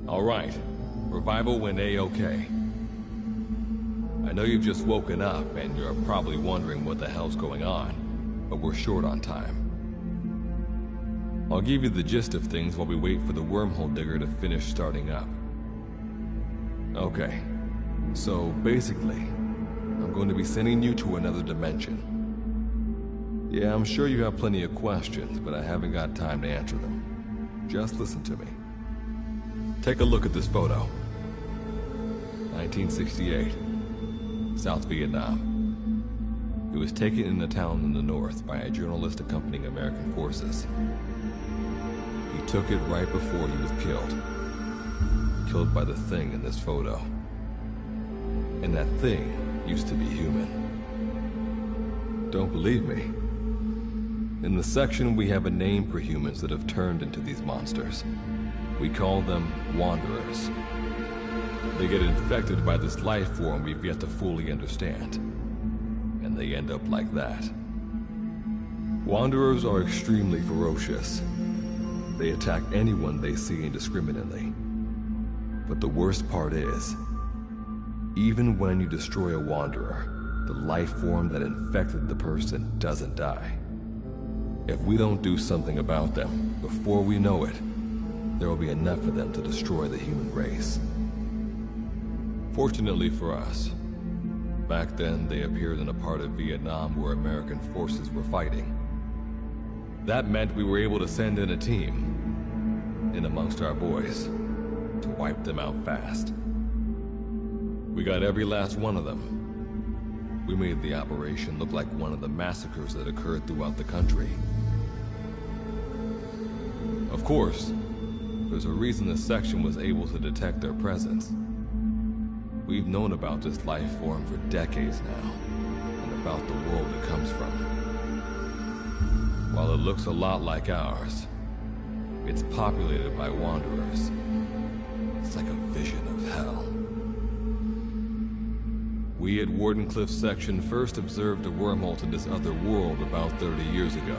All right. Revival went A-okay. I know you've just woken up and you're probably wondering what the hell's going on, but we're short on time. I'll give you the gist of things while we wait for the wormhole digger to finish starting up. Okay, so basically, I'm going to be sending you to another dimension. Yeah, I'm sure you have plenty of questions, but I haven't got time to answer them. Just listen to me. Take a look at this photo. 1968, South Vietnam. It was taken in a town in the north by a journalist accompanying American forces. He took it right before he was killed. Killed by the thing in this photo. And that thing used to be human. Don't believe me? In the section, we have a name for humans that have turned into these monsters. We call them Wanderers. They get infected by this life form we've yet to fully understand. And they end up like that. Wanderers are extremely ferocious. They attack anyone they see indiscriminately. But the worst part is, even when you destroy a Wanderer, the life form that infected the person doesn't die. If we don't do something about them, before we know it, there will be enough of them to destroy the human race. Fortunately for us, back then they appeared in a part of Vietnam where American forces were fighting. That meant we were able to send in a team, in amongst our boys, to wipe them out fast. We got every last one of them. We made the operation look like one of the massacres that occurred throughout the country. Of course, there's a reason the section was able to detect their presence. We've known about this life form for decades now, and about the world it comes from. While it looks a lot like ours, it's populated by Wanderers. It's like a vision of hell. We at Wardenclyffe section first observed a wormhole to this other world about 30 years ago.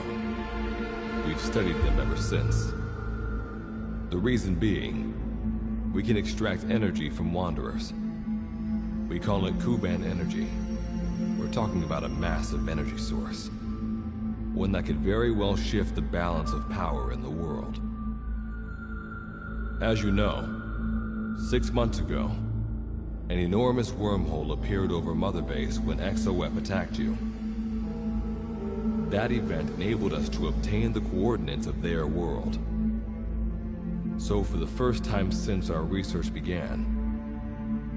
We've studied them ever since. The reason being, we can extract energy from Wanderers. We call it Kuban energy. We're talking about a massive energy source. One that could very well shift the balance of power in the world. As you know, 6 months ago, an enormous wormhole appeared over Mother Base when XOF attacked you. That event enabled us to obtain the coordinates of their world. So for the first time since our research began,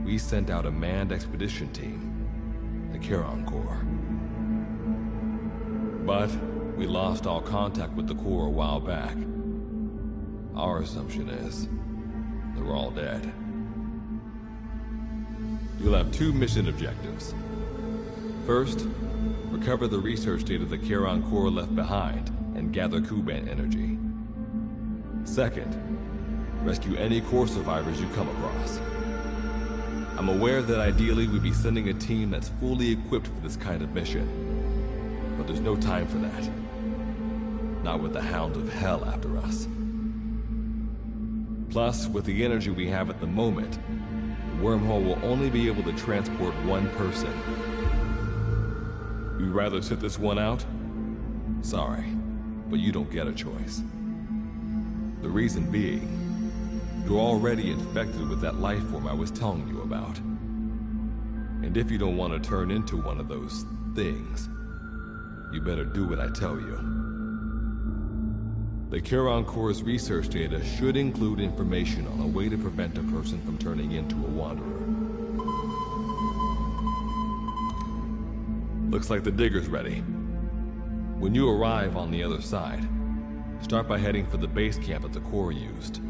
we sent out a manned expedition team, the Charon Corps. But we lost all contact with the Corps a while back. Our assumption is they're all dead. You'll have 2 mission objectives. First, recover the research data the Charon Corps left behind and gather Kuban energy. Second, rescue any Corps survivors you come across. I'm aware that ideally we'd be sending a team that's fully equipped for this kind of mission, but there's no time for that. Not with the Hound of Hell after us. Plus, with the energy we have at the moment, the wormhole will only be able to transport one person. You'd rather sit this one out? Sorry, but you don't get a choice. The reason being, you're already infected with that life form I was telling you about. And if you don't want to turn into one of those things, you better do what I tell you. The Charon Corps' research data should include information on a way to prevent a person from turning into a Wanderer. Looks like the digger's ready. When you arrive on the other side, start by heading for the base camp that the Corps used.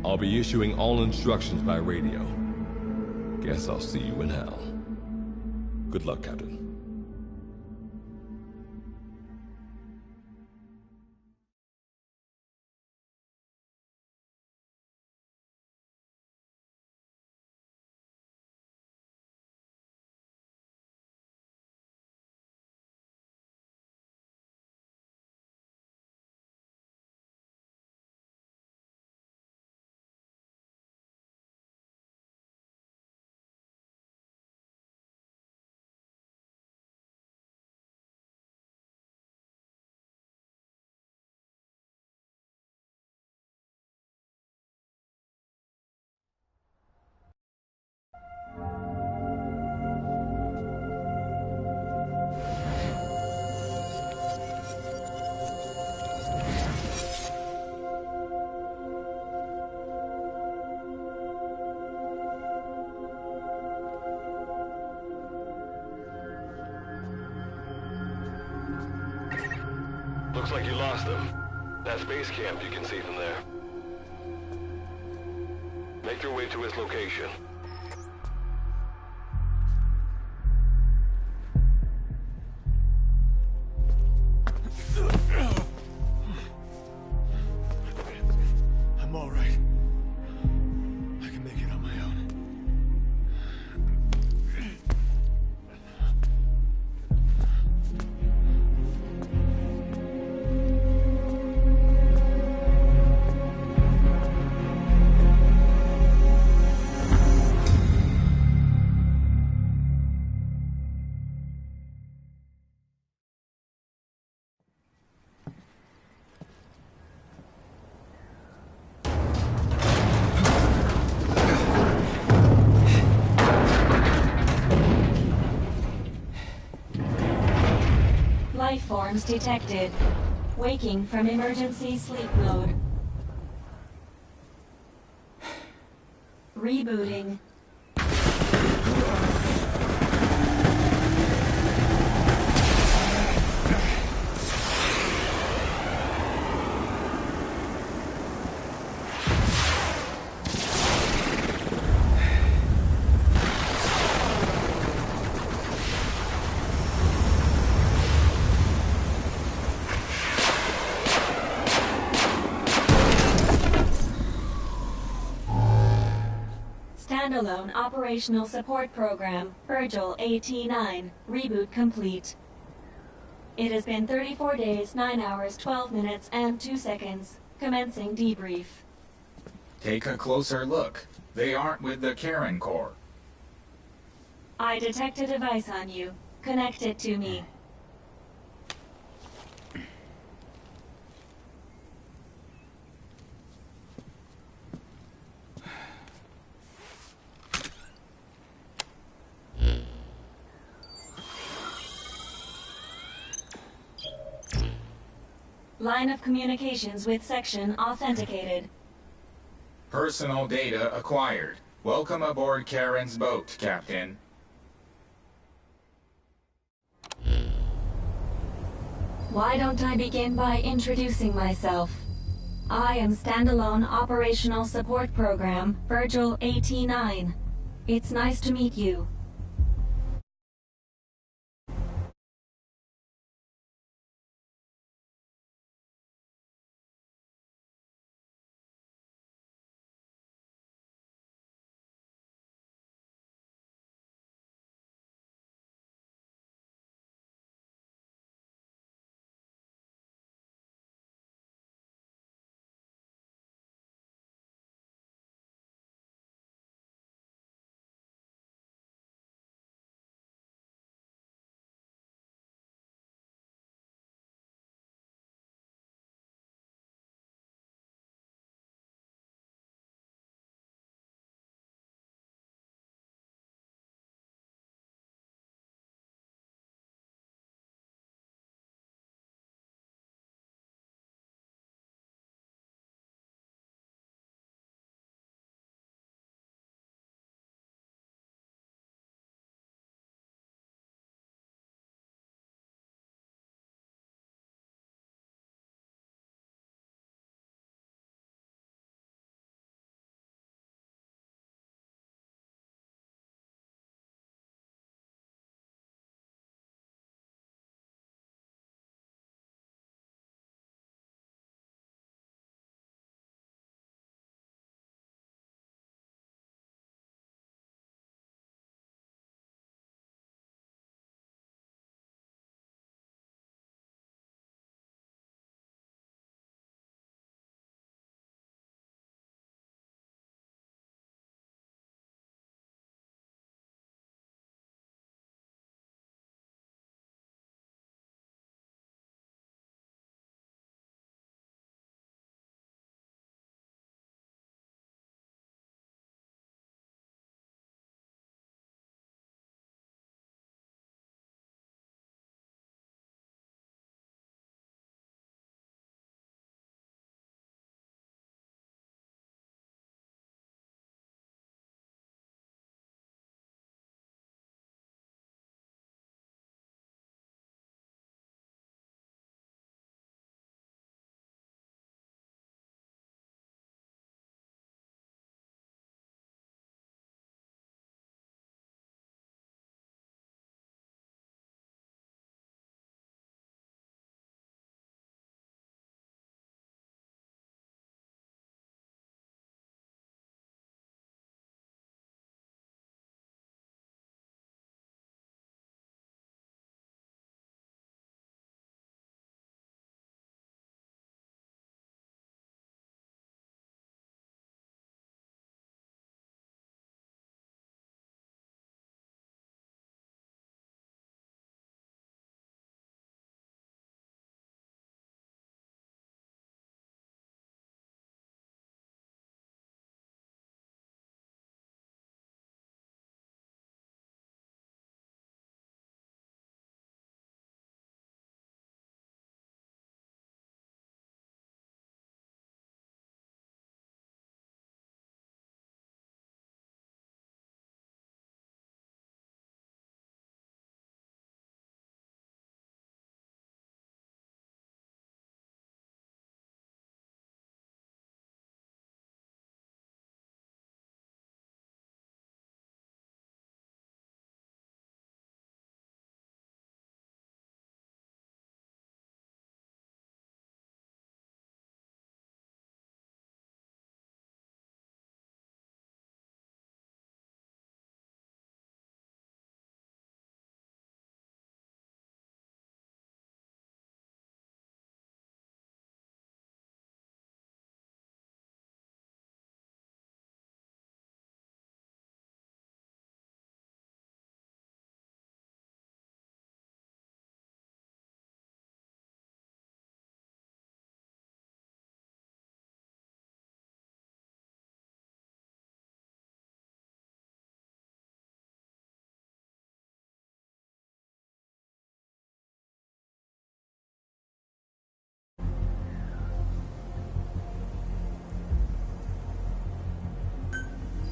I'll be issuing all instructions by radio. Guess I'll see you in hell. Good luck, Captain. Looks like you lost them. That's base camp you can see from there. Make your way to his location. I'm all right. I can make it on my own. Life forms detected. Waking from emergency sleep mode. Rebooting. Standalone Operational Support Program, Virgil AT-9, reboot complete. It has been 34 days, 9 hours, 12 minutes, and 2 seconds. Commencing debrief. Take a closer look. They aren't with the Karen Corps. I detect a device on you. Connect it to me. Line of communications with section authenticated. Personal data acquired. Welcome aboard Karen's boat, Captain. Why don't I begin by introducing myself? I am Standalone Operational Support Program, Virgil AT-9. It's nice to meet you.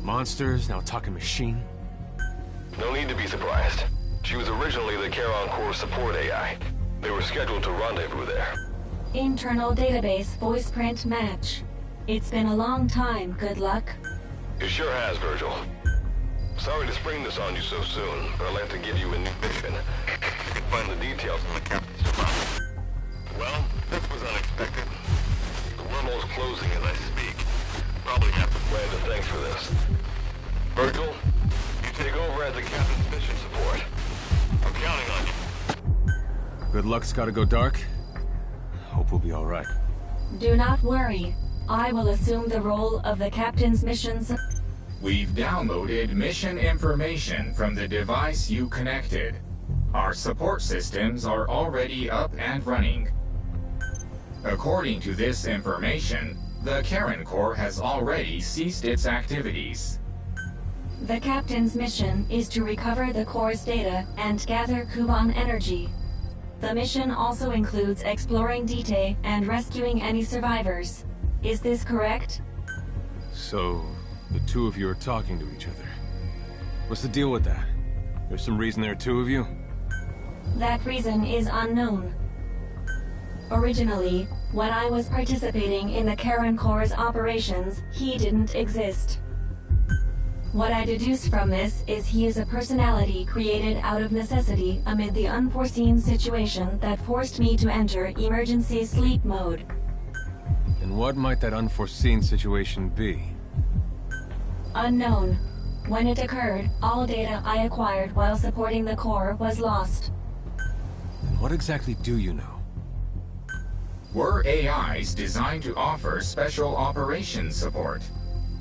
Monsters, now a talking machine. No need to be surprised. She was originally the Charon Core support AI. They were scheduled to rendezvous there. Internal database voice print match. It's been a long time, good luck. It sure has, Virgil. Sorry to spring this on you so soon, but I'd like to give you a new mission. You can find the details in the captain's file. Well, this was unexpected. The wormhole's closing as I speak. Probably have to plan to thanks for this. Virgil, you take over as the captain's mission support. I'm counting on you. Good luck's gotta go dark. Hope we'll be alright. Do not worry. I will assume the role of the captain's missions. We've downloaded mission information from the device you connected. Our support systems are already up and running. According to this information, the Charon Core has already ceased its activities. The captain's mission is to recover the core's data and gather Kuban energy. The mission also includes exploring Dite and rescuing any survivors. Is this correct? So, the two of you are talking to each other. What's the deal with that? There's some reason there are two of you? That reason is unknown. Originally, when I was participating in the Charon Core's operations, he didn't exist. What I deduce from this is he is a personality created out of necessity amid the unforeseen situation that forced me to enter emergency sleep mode. And what might that unforeseen situation be? Unknown. When it occurred, all data I acquired while supporting the core was lost. And what exactly do you know? We're AIs designed to offer special operations support.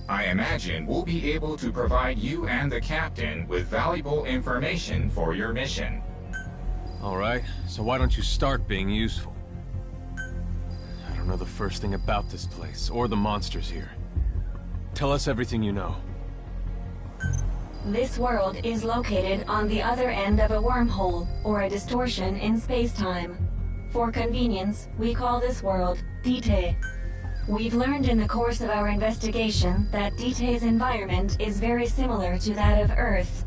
I imagine we'll be able to provide you and the captain with valuable information for your mission. Alright, so why don't you start being useful? I don't know the first thing about this place, or the monsters here. Tell us everything you know. This world is located on the other end of a wormhole, or a distortion in space-time. For convenience, we call this world Dite. We've learned in the course of our investigation that Dite's environment is very similar to that of Earth.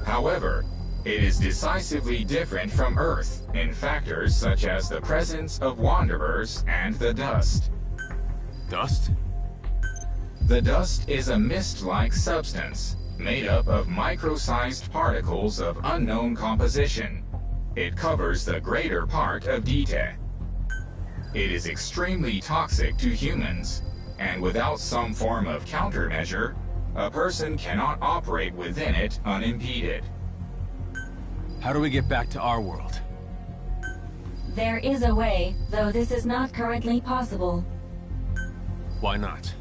However, it is decisively different from Earth in factors such as the presence of wanderers and the dust. Dust? The dust is a mist-like substance made up of micro-sized particles of unknown composition. It covers the greater part of Dite. It is extremely toxic to humans, and without some form of countermeasure, a person cannot operate within it unimpeded. How do we get back to our world? There is a way, though this is not currently possible. Why not?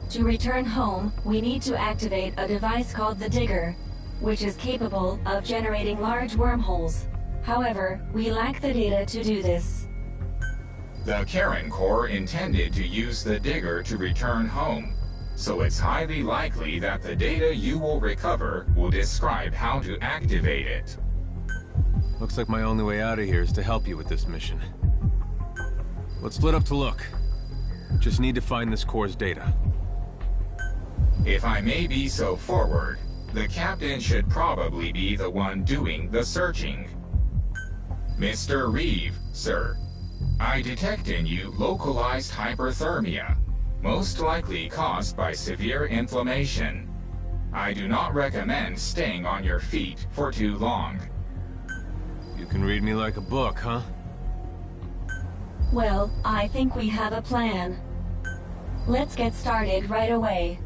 To return home, we need to activate a device called the Digger, which is capable of generating large wormholes. However, we lack the data to do this. The Charon Core intended to use the Digger to return home, so it's highly likely that the data you will recover will describe how to activate it. Looks like my only way out of here is to help you with this mission. Let's split up to look. Just need to find this core's data. If I may be so forward, the captain should probably be the one doing the searching. Mr. Reeve, sir, I detect in you localized hyperthermia, most likely caused by severe inflammation. I do not recommend staying on your feet for too long. You can read me like a book, huh? Well, I think we have a plan. Let's get started right away.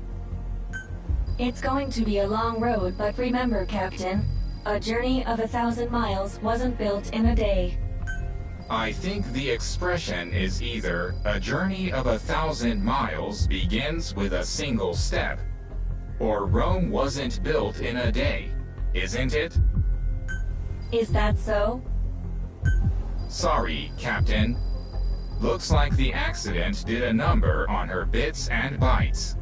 It's going to be a long road, but remember, Captain, a journey of 1,000 miles wasn't built in a day. I think the expression is either a journey of 1,000 miles begins with a single step, or Rome wasn't built in a day, isn't it? Is that so? Sorry, Captain. Looks like the accident did a number on her bits and bytes.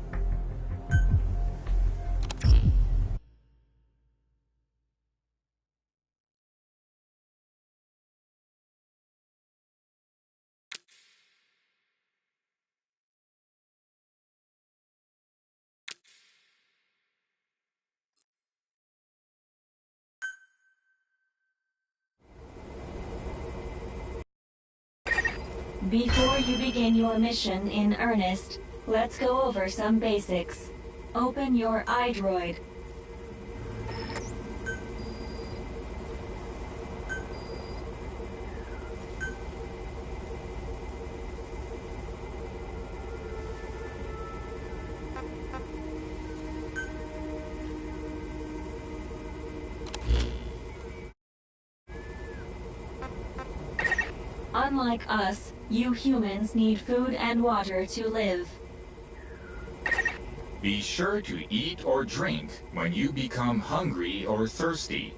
Before you begin your mission in earnest, let's go over some basics. Open your iDroid. Unlike us, you humans need food and water to live. Be sure to eat or drink when you become hungry or thirsty.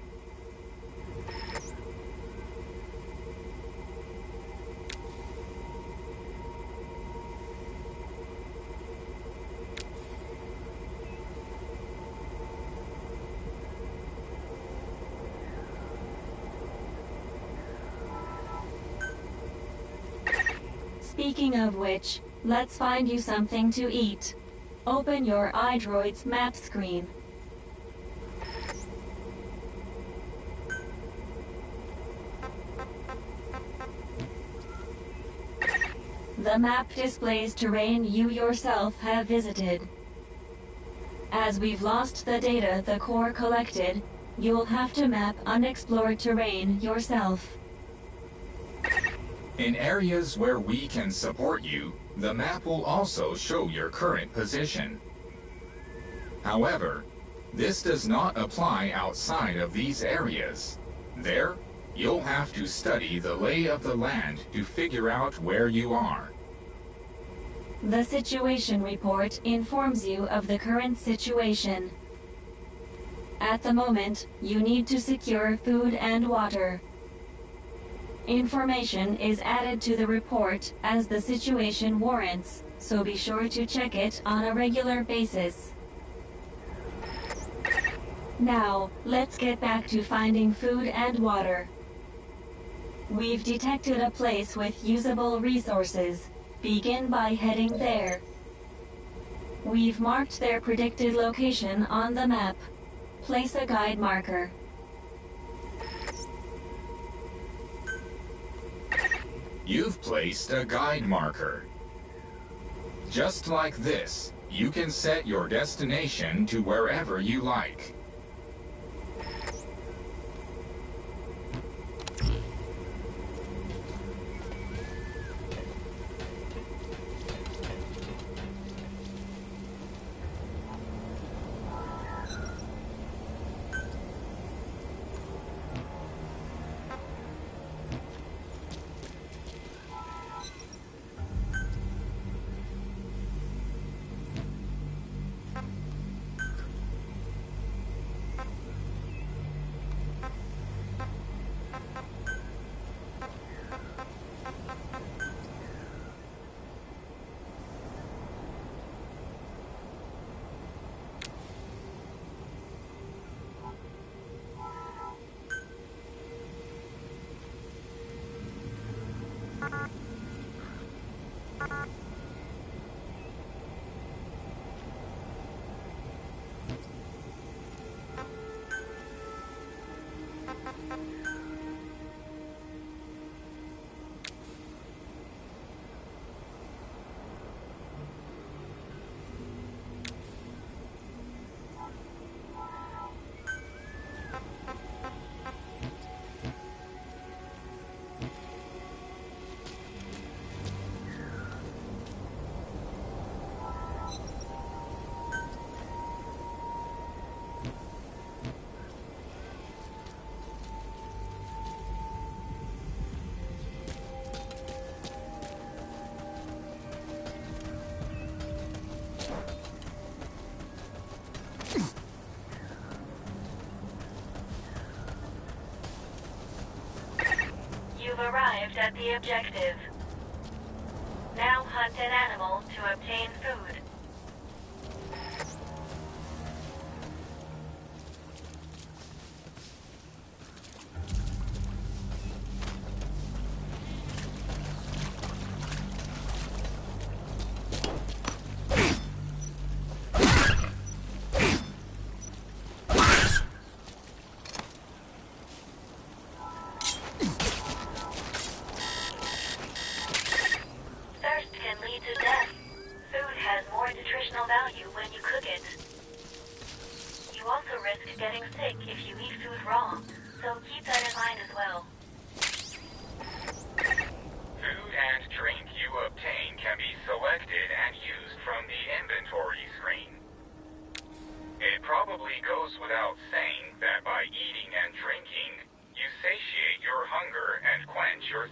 Speaking of which, let's find you something to eat. Open your iDroid's map screen. The map displays terrain you yourself have visited. As we've lost the data the Corps collected, you'll have to map unexplored terrain yourself. In areas where we can support you, the map will also show your current position. However, this does not apply outside of these areas. There, you'll have to study the lay of the land to figure out where you are. The situation report informs you of the current situation. At the moment, you need to secure food and water. Information is added to the report as the situation warrants, so be sure to check it on a regular basis. Now, let's get back to finding food and water. We've detected a place with usable resources. Begin by heading there. We've marked their predicted location on the map. Place a guide marker. You've placed a guide marker. Just like this, you can set your destination to wherever you like. You've arrived at the objective. Now hunt an animal to obtain food.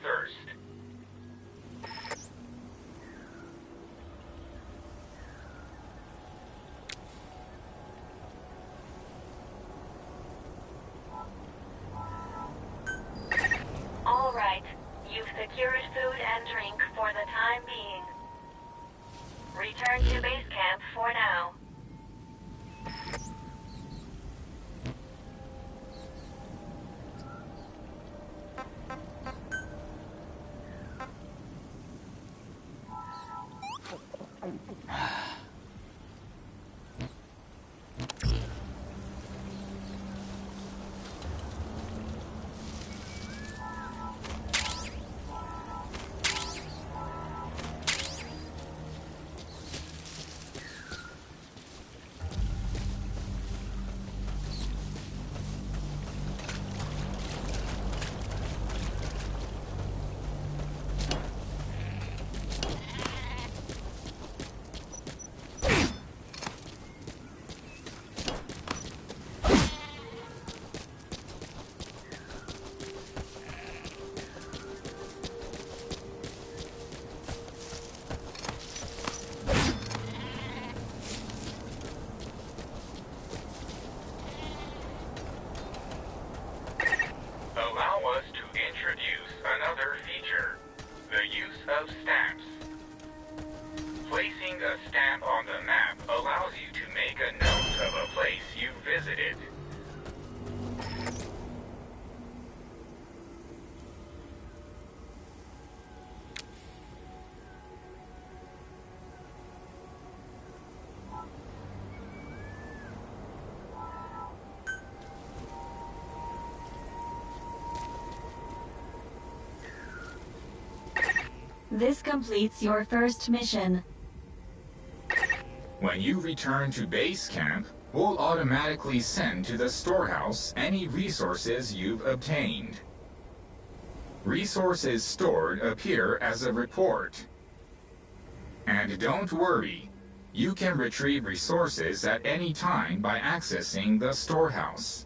thirst. All right. You've secured food and drink for the time being. Return to base camp for now. Allow us to introduce another feature, the use of stamps. Placing a stamp on the map allows you to make a note of a place you visited. This completes your first mission. When you return to base camp, we'll automatically send to the storehouse any resources you've obtained. Resources stored appear as a report. And don't worry, you can retrieve resources at any time by accessing the storehouse.